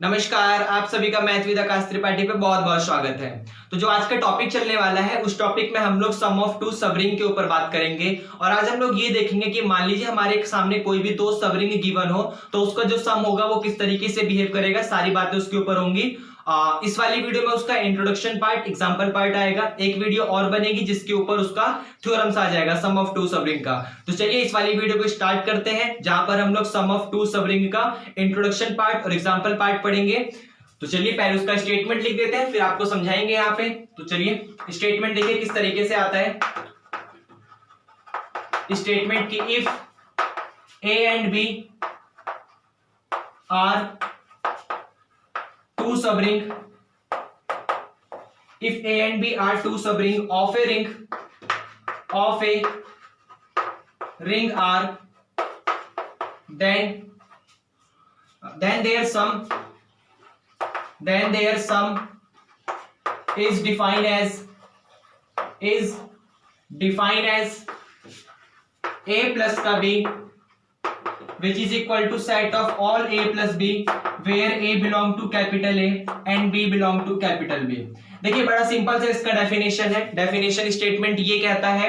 नमस्कार, आप सभी का मैथ विद आकाश त्रिपाठी पे बहुत बहुत स्वागत है। तो जो आज का टॉपिक चलने वाला है उस टॉपिक में हम लोग सम ऑफ टू सबरिंग के ऊपर बात करेंगे। और आज हम लोग ये देखेंगे कि मान लीजिए हमारे सामने कोई भी दो सबरिंग गिवन हो तो उसका जो सम होगा वो किस तरीके से बिहेव करेगा, सारी बातें उसके ऊपर होंगी। इस वाली वीडियो में उसका इंट्रोडक्शन पार्ट, एग्जांपल पार्ट आएगा। एक वीडियो और बनेगी जिसके ऊपर उसका थ्योरम्स आ जाएगा सम ऑफ टू सबरिंग का। तो चलिए इस वाली वीडियो को स्टार्ट करते हैं जहां पर हम लोग सम ऑफ टू सबरिंग का इंट्रोडक्शन पार्ट और एग्जांपल पार्ट पढ़ेंगे। तो चलिए पहले उसका स्टेटमेंट लिख देते हैं, फिर आपको समझाएंगे यहाँ पे। तो चलिए स्टेटमेंट देखिए किस तरीके से आता है। स्टेटमेंट की if A and B are two subring, if A and B are two subring of a ring R, then their sum is defined as A plus का B, which is equal to set of all A plus B where A belong to capital A and B belong to capital B। देखिए बड़ा simple से इसका definition है। Definition statement ये कहता है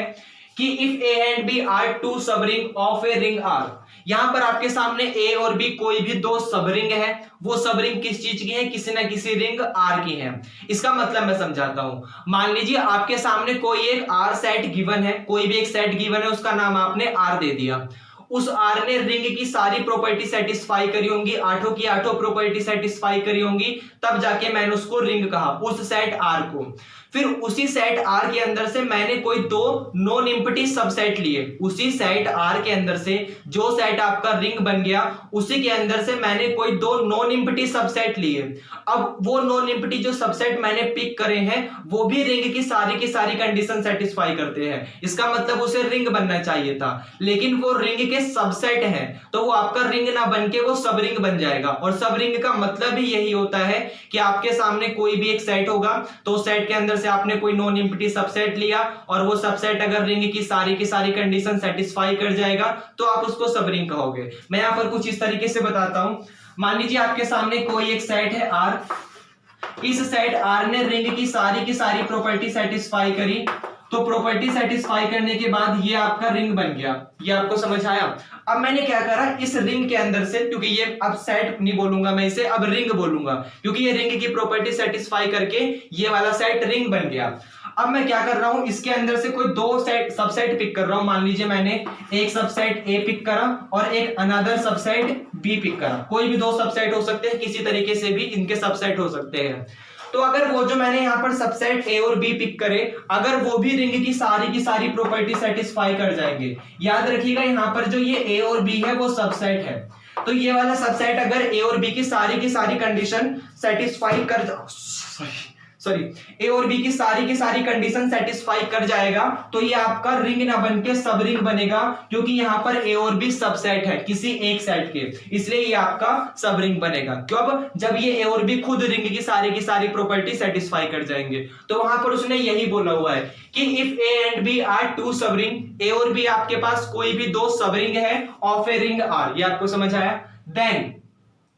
कि if A and B are two subring of a ring R, यहां पर आपके सामने A और B कोई भी दो सबरिंग है। वो सबरिंग किस चीज की है? किसी ना किसी रिंग R की है। इसका मतलब मैं समझाता हूं। मान लीजिए आपके सामने कोई एक R सेट गिवन है, कोई भी एक सेट गिवन है, उसका नाम आपने R दे दिया। उस R ने रिंग की सारी प्रॉपर्टी सेटिस्फाई करी होंगी, आठों की आठों प्रॉपर्टी सेटिस्फाई करी होंगी, तब जाके मैंने उसको रिंग कहा, उस सेट R को। फिर उसी सेट R के अंदर से मैंने कोई दो नॉन एम्प्टी सबसेट लिए। उसी सेट R के अंदर से जो सेट आपका रिंग बन गया, उसी के अंदर से मैंने कोई दो नॉन एम्प्टी सबसेट लिए। अब वो नॉन एम्प्टी जो सबसेट मैंने पिक करे हैं वो भी रिंग की सारी कंडीशन सेटिस्फाई करते हैं। इसका मतलब उसे रिंग बनना चाहिए था, लेकिन वो रिंग के सबसेट है तो वो आपका रिंग ना बन के वो सब रिंग बन जाएगा। और सब रिंग का मतलब ही यही होता है कि आपके सामने कोई भी एक सेट होगा तो सेट के अंदर से आपने कोई नॉन एम्प्टी सबसेट लिया और वो सबसेट अगर रिंग की सारी कंडीशन सेटिस्फाई कर जाएगा तो आप उसको सब रिंग कहोगे। मैं यहां पर कुछ इस तरीके से बताता हूं। मान लीजिए आपके सामने कोई एक सेट है R। इस सेट R ने रिंग की सारी प्रॉपर्टी सेटिस्फाई करी, तो प्रॉपर्टी सेटिस्फाई करने के बाद ये आपका रिंग बन गया। ये आपको समझ आया? अब मैंने क्या करा, इस रिंग के अंदर से, क्योंकि ये अब सेट नहीं बोलूंगा मैं इसे, अब रिंग बोलूंगा, क्योंकि ये रिंग की प्रॉपर्टी सेटिस्फाई करके ये वाला सेट रिंग बन गया। अब मैं क्या कर रहा हूं, इसके अंदर से कोई दो सबसेट पिक कर रहा हूं। मान लीजिए मैंने एक सबसेट A पिक करा और एक अनदर सबसेट B पिक करा। कोई भी दो सबसेट हो सकते हैं, किसी तरीके से भी इनके सबसेट हो सकते हैं। तो अगर वो जो मैंने यहां पर सबसेट A और B पिक करे, अगर वो भी रिंग की सारी प्रॉपर्टी सेटिस्फाई कर जाएंगे, याद रखिएगा यहां पर जो ये A और B है वो सबसेट है, तो ये वाला सबसेट अगर A और B की सारी कंडीशन सेटिस्फाई कर A और B की सारी कंडीशन सेटिस्फाई कर जाएगा तो ये आपका रिंग ना बन के सब रिंग बनेगा, क्योंकि यहां पर A और B सबसेट है किसी एक सेट के, इसलिए ये आपका सब रिंग बनेगा। क्यों? जब ये A और B खुद रिंग की सारी प्रॉपर्टी सेटिस्फाई कर जाएंगे। तो वहां पर उसने यही बोला हुआ है कि if A and B are two subring, A और B आपके पास कोई भी दो सबरिंग है ऑफ ए रिंग R। ये आपको समझ आया? देन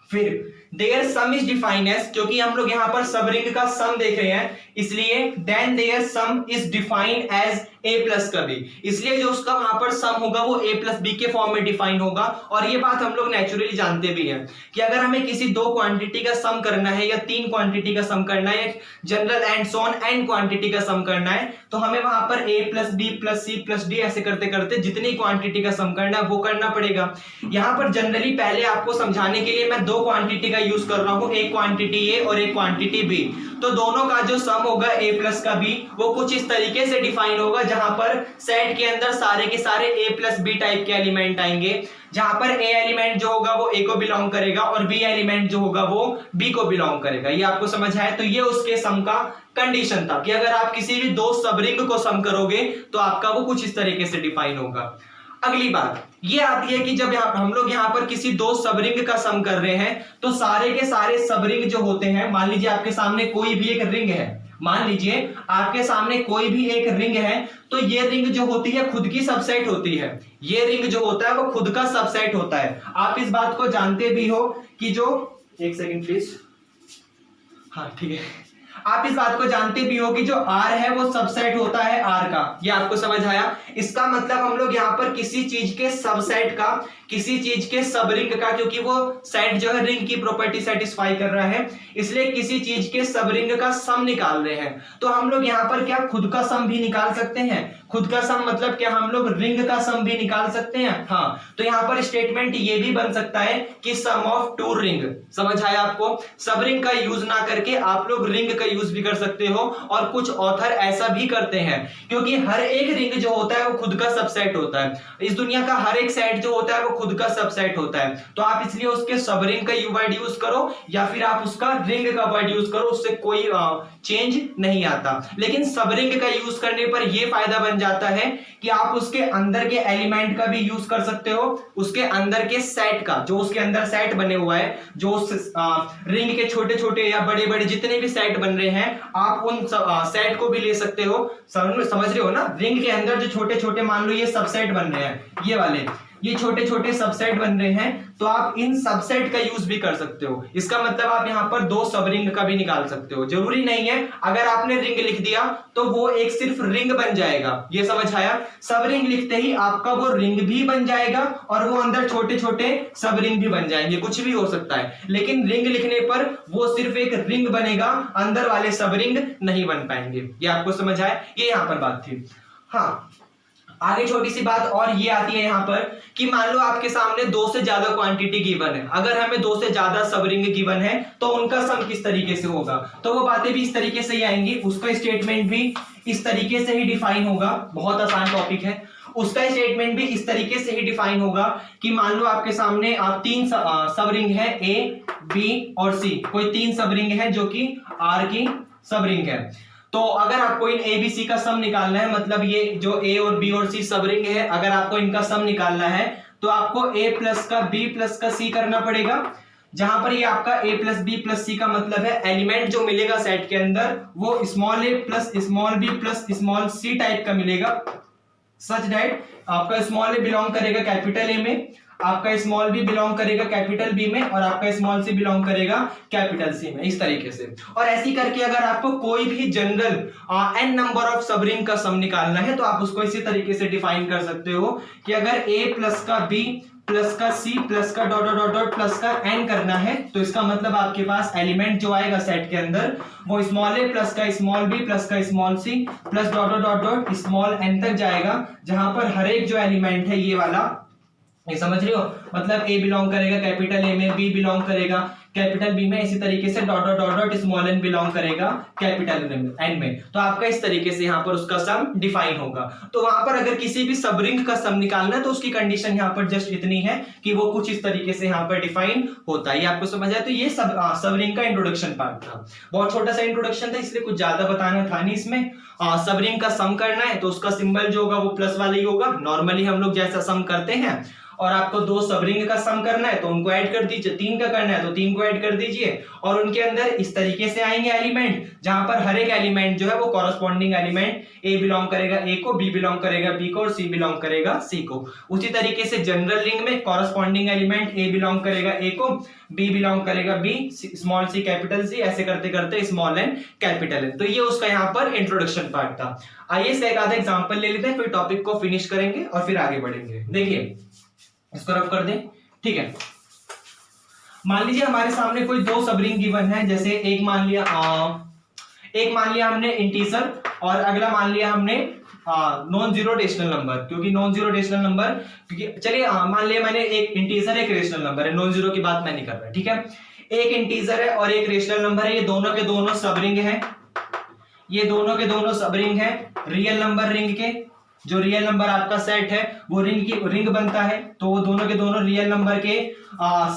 फिर their sum is defined as, क्योंकि हम लोग यहां पर सब रिंग का सम देख रहे हैं, इसलिए then their sum is defined as A plus का B। इसलिए जो उसका वहां पर सम होगा वो A प्लस B के फॉर्म में डिफाइन होगा। और ये बात हम लोग नेचुरली जानते भी हैं कि अगर हमें किसी दो क्वांटिटी का सम करना है या तीन क्वांटिटी का सम करना है, general and son and quantity का सम करना है, तो हमें वहां पर A plus B plus C plus D ऐसे करते करते जितनी क्वांटिटी का सम करना है वो करना पड़ेगा। यहां पर जनरली पहले आपको समझाने के लिए मैं दो क्वांटिटी का यूज कर रहा हूं, एक क्वांटिटी A और एक क्वांटिटी B। तो दोनों का जो सम होगा A प्लस का B वो कुछ इस तरीके से डिफाइन होगा, जहां पर सेट के अंदर सारे के सारे A प्लस B टाइप के एलिमेंट आएंगे, जहां पर A एलिमेंट जो होगा वो A को बिलोंग करेगा और B एलिमेंट जो होगा वो B को बिलोंग करेगा। ये आपको समझ आया? तो ये उसके सम का कंडीशन था कि अगर आप किसी भी दो सबरिंग को सम करोगे तो आपका वो कुछ इस तरीके से डिफाइन होगा। अगली बात ये आती है कि जब हम लोग यहाँ पर किसी दो सबरिंग का सम कर रहे हैं तो सारे के सारे सबरिंग जो होते हैं, मान लीजिए आपके सामने कोई भी एक रिंग है, मान लीजिए आपके सामने कोई भी एक रिंग है, तो ये रिंग जो होती है खुद की सबसेट होती है। ये रिंग जो होता है वो खुद का सबसेट होता है। आप इस बात को जानते भी हो कि जो एक सेकंड प्लीज। हाँ ठीक है, आप इस बात को जानते भी हो कि जो R है वो सबसेट होता है R का, ये आपको समझ आया। इसका मतलब हम लोग यहाँ पर किसी चीज के सबसेट का, किसी चीज के सब रिंग का, क्योंकि वो सेट जो है रिंग की प्रॉपर्टी सेटिस्फाई कर रहा है, इसलिए किसी चीज के सब रिंग का सम निकाल रहे हैं। तो हम लोग यहाँ पर क्या खुद का सम भी निकाल सकते हैं? खुद का सम मतलब क्या हम लोग रिंग का सम भी निकाल सकते हैं? हाँ, तो यहाँ पर स्टेटमेंट ये भी बन सकता है कि सम ऑफ टू रिंग। समझ आया आपको? सब रिंग का यूज ना करके आप लोग रिंग का यूज भी कर सकते हो, और कुछ ऑथर ऐसा भी करते हैं, क्योंकि हर एक रिंग जो होता है वो खुद का सबसेट होता है। इस दुनिया का हर एक सेट जो होता है वो खुद का सबसेट होता है, तो आप इसलिए उसके सब रिंग का वर्ड यूज करो या फिर आप उसका रिंग का वर्ड यूज करो, उससे कोई चेंज नहीं आता। लेकिन सब रिंग का यूज करने पर यह फायदा बन जाता है कि आप उसके अंदर के एलिमेंट का भी यूज कर सकते हो, उसके अंदर के सेट का, जो उसके अंदर सेट बने हुआ है, जो उस रिंग के छोटे छोटे या बड़े बड़े जितने भी सेट बन रहे हैं, आप उन सेट को भी ले सकते हो। समझ रहे हो ना? रिंग के अंदर जो छोटे छोटे, मान लो ये सबसेट बन रहे हैं, ये वाले ये छोटे छोटे सबसेट बन रहे हैं, तो आप इन सबसेट का यूज भी कर सकते हो। इसका मतलब आप यहां पर दो सब रिंग का भी निकाल सकते हो। जरूरी नहीं है अगर आपने रिंग लिख दिया तो वो एक सिर्फ रिंग बन जाएगा, ये समझ आया? सब रिंग लिखते ही आपका वो रिंग भी बन जाएगा और वो अंदर छोटे छोटे सब रिंग भी बन जाएंगे, कुछ भी हो सकता है। लेकिन रिंग लिखने पर वो सिर्फ एक रिंग बनेगा, अंदर वाले सब रिंग नहीं बन पाएंगे। ये आपको समझ आया? ये यहां पर बात थी। हाँ, आगे छोटी सी बात और ये आती है यहाँ पर कि मान लो आपके सामने दो से ज्यादा क्वांटिटी गिवन है, अगर हमें दो से ज्यादा सब रिंग गिवन है तो उनका सम किस तरीके से होगा, तो वो बातें भी इस तरीके से ही आएंगी, उसका स्टेटमेंट भी इस तरीके से ही डिफाइन होगा। बहुत आसान टॉपिक है। उसका स्टेटमेंट भी इस तरीके से ही डिफाइन होगा कि मान लो आपके सामने तीन सब रिंग है, ए बी और सी, कोई तीन सब रिंग है जो कि आर की सब रिंग है। तो अगर आपको इन ए बी सी का सम निकालना है, मतलब ये जो ए और बी और सी सब रिंग है, अगर आपको इनका सम निकालना है तो आपको ए प्लस का बी प्लस का सी करना पड़ेगा। जहां पर ये आपका ए प्लस बी प्लस सी का मतलब है एलिमेंट जो मिलेगा सेट के अंदर वो small a plus small b plus small c type का मिलेगा, सच दैट आपका स्मॉल ए बिलोंग करेगा कैपिटल ए में, आपका स्मॉल बी बिलोंग करेगा कैपिटल बी में, और आपका स्मॉल सी बिलोंग करेगा कैपिटल सी में, इस तरीके से। और ऐसी करके अगर आपको कोई भी जनरल n नंबर ऑफ सब रिंग का सम निकालना है तो आप उसको इसी तरीके से डिफाइन कर सकते हो कि अगर a प्लस का b प्लस का c प्लस का डॉट डॉट डॉट प्लस का n करना है, तो इसका मतलब आपके पास एलिमेंट जो आएगा सेट के अंदर वो स्मॉल a प्लस का स्मॉल b प्लस का small c plus dot dot dot small n तक जाएगा, जहां पर हर एक जो एलिमेंट है ये वाला, ये समझ रहे हो, मतलब a बिलोंग करेगा कैपिटल ए में, b बिलोंग करेगा कैपिटल बी में, इसी तरीके से dot dot dot dot small n belong करेगा कैपिटल n में। तो आपका इस तरीके से यहाँ पर उसका सम डिफाइन होगा। तो वहां पर अगर किसी भी सब रिंग का सम निकालना है तो उसकी कंडीशन यहाँ पर जस्ट इतनी है कि वो कुछ इस तरीके से यहाँ पर डिफाइन होता है। ये आपको समझ आया? तो ये सब रिंग का इंट्रोडक्शन पार्ट था, बहुत छोटा सा इंट्रोडक्शन था, इसलिए कुछ ज्यादा बताना था नहीं इसमें। सब रिंग का सम करना है तो उसका सिंबल जो होगा वो प्लस वाला ही होगा, नॉर्मली हम लोग जैसा सम करते हैं। और आपको दो सब रिंग का सम करना है तो उनको ऐड कर दीजिए, तीन का करना है तो तीन को ऐड कर दीजिए, और उनके अंदर इस तरीके से आएंगे एलिमेंट, जहां पर हर एक एलिमेंट जो है वो कॉरस्पॉन्डिंग एलिमेंट ए बिलोंग करेगा ए को, बी बिलोंग करेगा बी को, और सी बिलोंग करेगा सी को। उसी तरीके से जनरल रिंग में कॉरस्पॉन्डिंग एलिमेंट ए बिलोंग करेगा ए को, बी बिलोंग करेगा B, small C capital C, ऐसे करते करते स्मॉल एन कैपिटल एन। तो ये उसका यहाँ पर इंट्रोडक्शन पार्ट था। आइए इसका एक आधा एग्जाम्पल ले लेते हैं, फिर टॉपिक को फिनिश करेंगे और फिर आगे बढ़ेंगे। देखिए इसको रफ कर दें, ठीक है। मान लीजिए हमारे सामने कोई दो सब रिंग गिवन है, जैसे एक मान लिया हमने इंटीजर और अगला मान लिया हमने नॉन जीरो रेशनल नंबर, क्योंकि नॉन जीरो रेशनल नंबर, क्योंकि चलिए मान लिया मैंने एक इंटीजर एक रेशनल नंबर है, नॉन जीरो की बात मैं नहीं कर रहा, ठीक है। एक इंटीजर है और एक रेशनल नंबर है, ये दोनों के दोनों सब रिंग है, ये दोनों के दोनों सब रिंग है रियल नंबर रिंग के। जो रियल नंबर आपका सेट है वो रिंग बनता है, तो वो दोनों के दोनों रियल नंबर के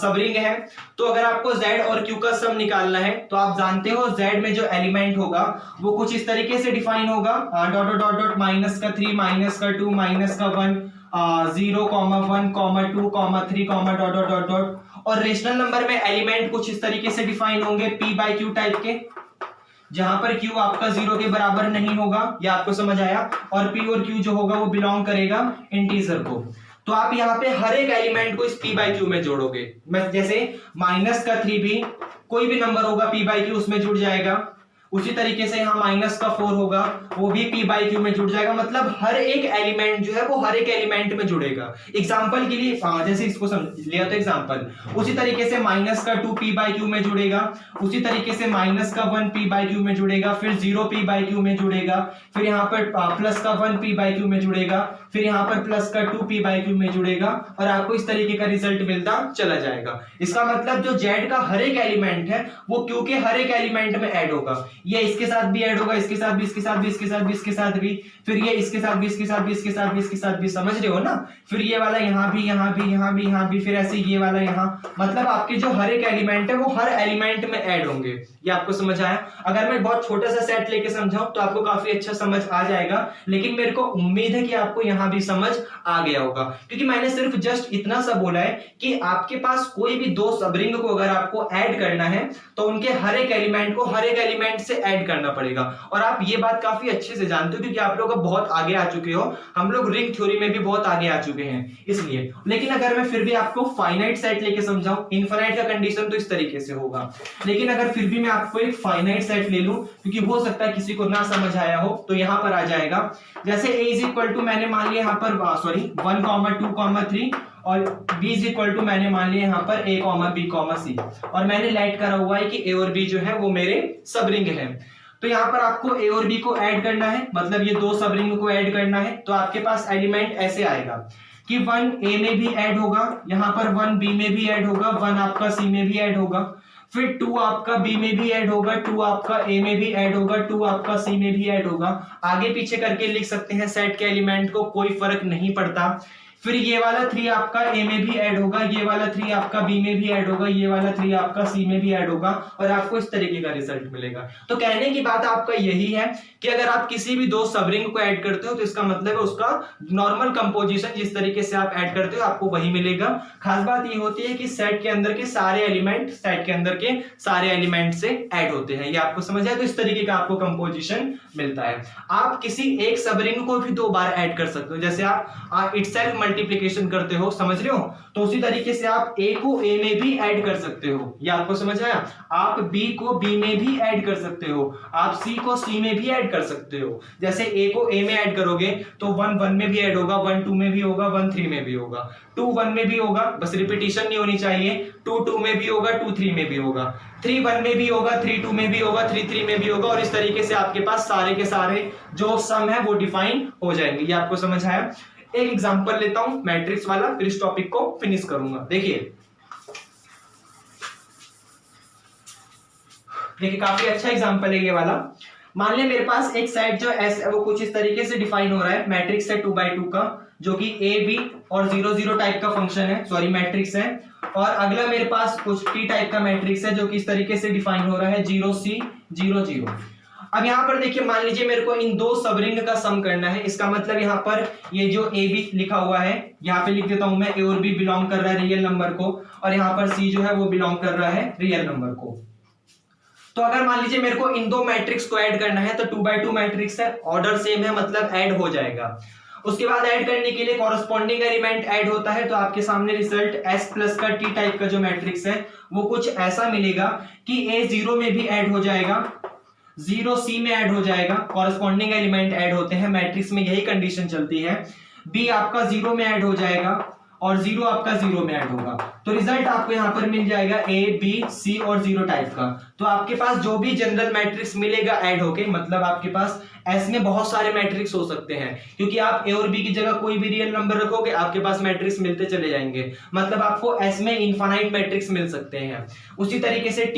सब रिंग है। तो अगर आपको z और q का सम निकालना है तो आप जानते हो z में जो एलिमेंट होगा वो कुछ इस तरीके से डिफाइन होगा, डॉट डॉट डॉट माइनस का 3 माइनस का 2 माइनस का 1 0 1 2 3 डॉट डॉट डॉट डॉट। और रेशनल नंबर में एलिमेंट कुछ इस तरीके से डिफाइन होंगे p/q टाइप के, जहां पर q आपका 0 के बराबर नहीं होगा, ये आपको समझ आया। और p और q जो होगा वो बिलोंग करेगा इंटीजर को। तो आप यहाँ पे हर एक एलिमेंट को इस p बाई क्यू में जोड़ोगे। मैं जैसे माइनस का 3 भी कोई भी नंबर होगा p बाई क्यू उसमें जुड़ जाएगा, उसी तरीके से यहाँ माइनस का 4 होगा वो भी p बाई क्यू में जुड़ जाएगा। मतलब हर एक एलिमेंट जो है वो हर एक एलिमेंट में जुड़ेगा। एग्जांपल के लिए जैसे इसको समझ लिया तो एग्जांपल, उसी तरीके से माइनस का 2 p बाई क्यू में जुड़ेगा, उसी तरीके से माइनस का 1 p बाई क्यू में जुड़ेगा, फिर 0 p बाई क्यू में जुड़ेगा, फिर यहाँ पर प्लस का 1 p बाई क्यू में जुड़ेगा, फिर यहाँ पर प्लस का 2 p बाई क्यू में जुड़ेगा, और आपको इस तरीके का रिजल्ट मिलता चला जाएगा। इसका मतलब जो z का हर एक एलिमेंट है वो q के हर एक एलिमेंट में ऐड होगा। ये इसके साथ भी ऐड होगा, इसके साथ भी, इसके साथ भी, इसके साथ भी, इसके साथ भी, फिर ये इसके साथ भी, इसके साथ भी, इसके साथ भी, इसके साथ भी, समझ रहे हो ना। फिर ये वाला यहाँ भी, यहाँ भी, यहाँ भी, यहाँ भी, फिर ऐसे ये वाला यहाँ, मतलब आपके जो हर एक एलिमेंट है वो हर एलिमेंट में ऐड होंगे। ये आपको समझ आया? अगर मैं बहुत छोटा सा सेट लेके समझाऊं तो आपको काफी अच्छा समझ आ जाएगा, लेकिन मेरे को उम्मीद है कि आपको यहाँ भी समझ आ गया होगा, क्योंकि मैंने सिर्फ जस्ट इतना सा बोला है कि आपके पास कोई भी दो सबरिंग को अगर आपको ऐड करना है तो उनके हर एक एलिमेंट को हर एक एलिमेंट से ऐड करना पड़ेगा। और आप ये बात काफी अच्छे से जानते हो क्योंकि आप लोग बहुत आगे आ चुके हो, हम लोग रिंग थ्योरी में भी बहुत आगे आ चुके हैं इसलिए। लेकिन अगर मैं फिर भी आपको फाइनाइट सेट लेके समझाऊं, इनफाइनाइट का कंडीशन तो इस तरीके से होगा, लेकिन अगर फिर भी मैं आपको एक फाइनाइट सेट ले लूं, क्योंकि हो सकता है किसी को ना समझ आया हो, तो यहां पर आ जाएगा। जैसे a इज इक्वल टू मैंने मान लिया यहाँ पर 1, 2, 3 और b इज इक्वल टू मैंने मान लिया यहाँ पर a, b, c, और मैंने लेट करा हुआ है कि a और b जो है वो मेरे सब रिंग है। तो यहाँ पर आपको a और b को ऐड करना है, मतलब ये दो सब रिंग को ऐड करना है। तो आपके पास एलिमेंट ऐसे आएगा कि 1 a में भी ऐड होगा, यहाँ पर 1 b में भी ऐड होगा, 1 आपका c में भी ऐड होगा, फिर 2 आपका b में भी ऐड होगा, 2 आपका a में भी ऐड होगा, 2 आपका c में भी ऐड होगा। आगे पीछे करके लिख सकते हैं सेट के एलिमेंट को, कोई फर्क नहीं पड़ता। फिर ये वाला 3 आपका a में भी ऐड होगा, ये वाला 3 आपका b में भी ऐड होगा, ये वाला 3 आपका c में भी ऐड होगा, और आपको इस तरीके का रिजल्ट मिलेगा। तो कहने की बात आपका यही है कि अगर आप किसी भी दो सबरिंग को ऐड करते हो तो इसका मतलब है उसका नॉर्मल कंपोजिशन जिस तरीके से आप ऐड करते हो आपको वही मिलेगा। खास बात ये होती है कि सेट के अंदर के सारे एलिमेंट सेट के अंदर के सारे एलिमेंट से ऐड होते हैं। ये आपको समझ आया? तो इस तरीके का आपको कंपोजिशन मिलता है। आप किसी एक सबरिंग को भी दो बार ऐड कर सकते हो, जैसे आप इटसेल्फ मल्टीप्लिकेशन करते हो, समझ रहे हो, तो उसी तरीके से आप a को a में भी ऐड कर सकते हो। ये आपको समझ आया? आप b को b में भी ऐड कर सकते हो, आप c को c में भी ऐड कर सकते हो। जैसे a को a में ऐड करोगे तो 1 1 में भी ऐड होगा, 1 2 में भी होगा, 1 3 में भी होगा, 2 1 में भी होगा, बस रिपीटिशन नहीं होनी चाहिए, 2 2 में भी होगा, 2 3 में भी होगा, 3 1 में भी होगा, 3 2 में भी होगा, 3 3 में भी होगा, और इस तरीके से आपके पास सारे के सारे जो सम है वो डिफाइन हो जाएंगे। ये आपको समझ आया? एक एग्जांपल लेता हूं मैट्रिक्स वाला, फिर इस टॉपिक को फिनिश करूंगा। देखिए काफी अच्छा एग्जांपल है ये वाला। मान लिया मेरे पास एक सेट जो एस है वो कुछ इस तरीके से डिफाइन हो रहा है, मैट्रिक्स है 2x2 का, जो कि a b और 0 0 टाइप का फंक्शन है, सॉरी मैट्रिक्स है। और अगला मेरे पास कुछ t टाइप का मैट्रिक्स है जो कि इस तरीके से डिफाइन हो रहा है 0 c 0 0। अब यहाँ पर देखिए, मान लीजिए मेरे को इन दो सबरिंग का सम करना है। इसका मतलब यहाँ पर ये जो a b लिखा हुआ है, यहाँ पे लिख देता हूं मैं, a और b बिलोंग कर रहा है रियल नंबर को, और यहाँ पर c जो है वो बिलोंग कर रहा है रियल नंबर को। तो अगर मान लीजिए मेरे को इन दो मैट्रिक्स को ऐड करना है तो 2x2 मैट्रिक्स है, ऑर्डर सेम है, मतलब ऐड हो जाएगा। उसके बाद ऐड करने के लिए कॉरेस्पॉन्डिंग एलिमेंट ऐड होता है, तो आपके सामने रिजल्ट s प्लस का t टाइप का जो मैट्रिक्स है वो कुछ ऐसा मिलेगा कि a 0 में भी ऐड हो जाएगा, 0 c में ऐड हो जाएगा, कॉरेस्पॉन्डिंग एलिमेंट ऐड होते हैं मैट्रिक्स में, यही कंडीशन चलती है। b आपका 0 में ऐड हो जाएगा और 0 आपका 0 में ऐड होगा, तो रिजल्ट आपको यहाँ पर मिल जाएगा a b c और 0 टाइप का। तो आपके पास जो भी जनरल मैट्रिक्स मिलेगा ऐड होके, मतलब आपके पास S में बहुत सारे मैट्रिक्स हो सकते हैं, क्योंकि आप a और b की जगह कोई भी रियल नंबर रखोगे आपके पास मैट्रिक्स मिलते चले जाएंगे, मतलब आपको S में इनफाइनाइट मैट्रिक्स मिल सकते हैं। उसी तरीके से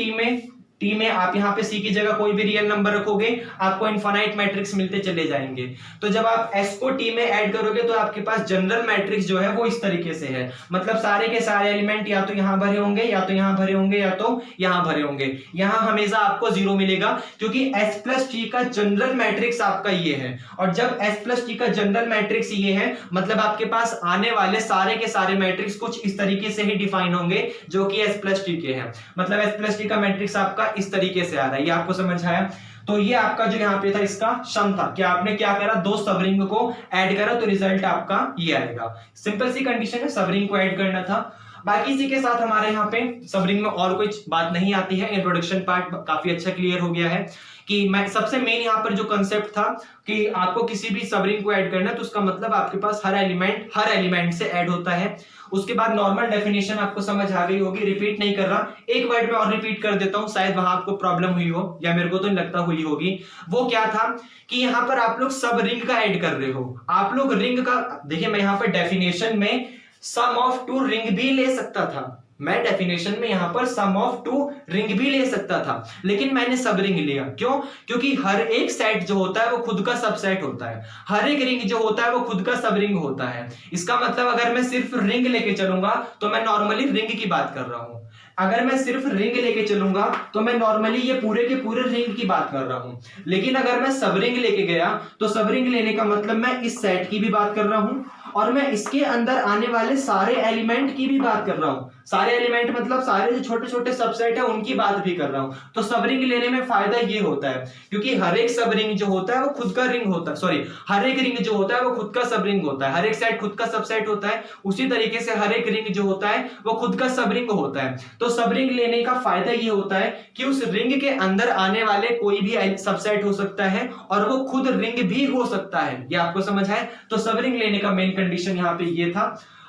T में आप यहाँ पे C की जगह कोई भी रियल नंबर रखोगे आपको इनफाइनाइट मैट्रिक्स मिलते चले जाएंगे। तो जब आप S को T में ऐड करोगे तो आपके पास जनरल मैट्रिक्स जो है वो इस तरीके से है, मतलब सारे के सारे एलिमेंट या तो यहाँ भरे होंगे, या तो यहाँ भरे होंगे, या तो यहाँ भरे होंगे। यहाँ हमेशा आपको 0 मिलेगा क्योंकि S प्लस T का जनरल मैट्रिक्स आपका ये है, और जब S प्लस T का जनरल मैट्रिक्स ये है मतलब आपके पास आने वाले सारे के सारे मैट्रिक्स कुछ इस तरीके से ही डिफाइन होंगे जो कि S प्लस T के हैं। मतलब S प्लस T का मैट्रिक्स आपका आपका इस तरीके से आ रहा है, ये आपको समझ आया। तो ये आपका जो यहाँ पे था इसका सम था कि आपने क्या करा, दो सब रिंग को ऐड करा तो रिजल्ट आपका ये आएगा। सिंपल सी कंडीशन है, सब रिंग को ऐड करना था। बाकी इसी के साथ हमारे यहाँ पे सब रिंग में और कोई बात नहीं आती है। इंट्रोडक्शन पार्ट काफी अच्छा क्लियर हो गया है कि मैं सबसे मेन यहाँ पर जो कंसेप्ट था कि आपको किसी भी सब रिंग को ऐड करना है तो उसका मतलब आपके पास हर एलिमेंट से ऐड होता है। उसके बाद नॉर्मल डेफिनेशन आपको समझ आ गई होगी, रिपीट नहीं कर रहा, एक वर्ड में और रिपीट कर देता हूं, शायद वहां आपको प्रॉब्लम हुई हो या मेरे को तो नहीं लगता हुई होगी। वो क्या था कि यहाँ पर आप लोग सब रिंग का ऐड कर रहे हो, आप लोग रिंग का, देखिए मैं यहाँ पर डेफिनेशन में सम ऑफ टू रिंग भी ले सकता था, मैं डेफिनेशन में यहां पर सम ऑफ टू रिंग भी ले सकता था, लेकिन मैंने सब रिंग लिया। क्यों? क्योंकि हर एक सेट जो होता है वो खुद का सबसेट होता है, हर एक रिंग जो होता है वो खुद का सब रिंग होता है। इसका मतलब अगर मैं सिर्फ रिंग लेके चलूंगा तो मैं नॉर्मली रिंग की बात कर रहा हूं, अगर मैं सिर्फ रिंग लेके चलूंगा तो मैं नॉर्मली ये पूरे के पूरे रिंग की बात कर रहा हूं। लेकिन अगर मैं सब रिंग लेके गया तो सब रिंग लेने का मतलब मैं इस सेट की भी बात कर रहा हूं और मैं इसके अंदर आने वाले सारे एलिमेंट की भी बात कर रहा हूं। सारे एलिमेंट मतलब सारे जो छोटे छोटे सबसेट है उनकी बात भी कर रहा हूं। तो सब रिंग लेने में फायदा ये होता है क्योंकि हर एक सब रिंग जो होता है वो खुद का रिंग होता है, सॉरी हर एक रिंग जो होता है वो खुद का सब रिंग होता है, हर एक सेट खुद का सबसेट होता है। उसी तरीके से हर एक रिंग जो होता है वो खुद का सब रिंग होता है। तो सब रिंग लेने का फायदा ये होता है कि उस रिंग के अंदर आने वाले कोई भी सबसेट हो सकता है और वो खुद रिंग भी हो सकता है। ये आपको समझ आए? तो सब रिंग लेने का मेन कंडीशन यहाँ पे ये था।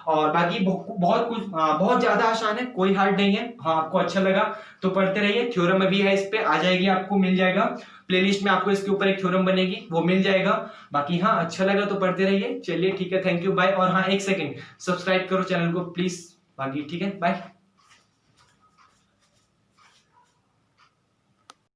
और बाकी बहुत कुछ बहुत ज्यादा आसान है, कोई हार्ड नहीं है। हाँ आपको अच्छा लगा तो पढ़ते रहिए, थ्योरम अभी है इस पे आ जाएगी, आपको मिल जाएगा प्लेलिस्ट में, आपको इसके ऊपर एक थ्योरम बनेगी वो मिल जाएगा। बाकी हाँ अच्छा लगा तो पढ़ते रहिए। चलिए ठीक है, थैंक यू, बाय। और हाँ एक सेकंड, सब्सक्राइब करो चैनल को प्लीज। बाकी ठीक है, बाय।